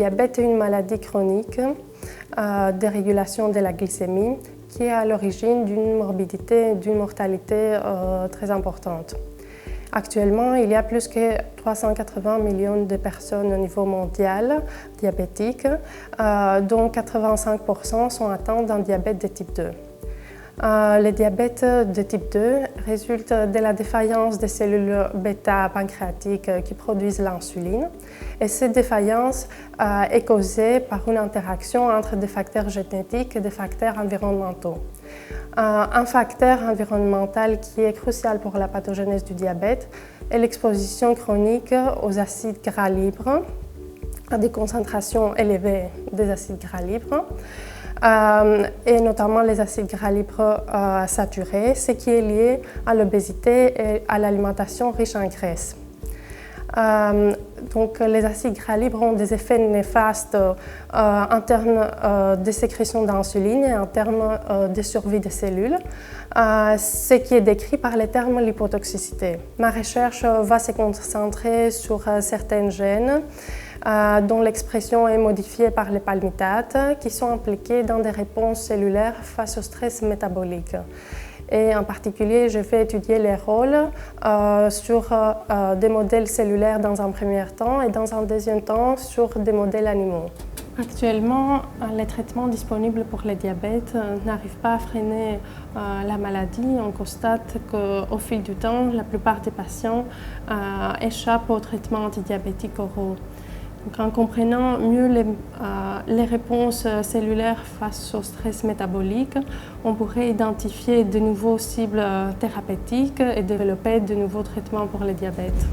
diabète est une maladie chronique, dérégulation de la glycémie, qui est à l'origine d'une morbidité et d'une mortalité très importante. Actuellement, il y a plus que 380 millions de personnes au niveau mondial diabétiques, dont 85% sont atteintes d'un diabète de type 2. Le diabète de type 2 résulte de la défaillance des cellules bêta-pancréatiques qui produisent l'insuline. Et cette défaillance est causée par une interaction entre des facteurs génétiques et des facteurs environnementaux. Un facteur environnemental qui est crucial pour la pathogénèse du diabète est l'exposition chronique aux acides gras libres, à des concentrations élevées des acides gras libres, et notamment les acides gras libres saturés, ce qui est lié à l'obésité et à l'alimentation riche en graisse. Donc, les acides gras libres ont des effets néfastes en termes de sécrétion d'insuline et en termes de survie des cellules, ce qui est décrit par le terme lipotoxicité. Ma recherche va se concentrer sur certains gènes dont l'expression est modifiée par les palmitates qui sont impliqués dans des réponses cellulaires face au stress métabolique. Et en particulier, je vais étudier les rôles sur des modèles cellulaires dans un premier temps et dans un deuxième temps sur des modèles animaux. Actuellement, les traitements disponibles pour le diabète n'arrivent pas à freiner la maladie. On constate qu'au fil du temps, la plupart des patients échappent aux traitements antidiabétiques oraux. Donc, en comprenant mieux les réponses cellulaires face au stress métabolique, on pourrait identifier de nouveaux cibles thérapeutiques et développer de nouveaux traitements pour le diabète.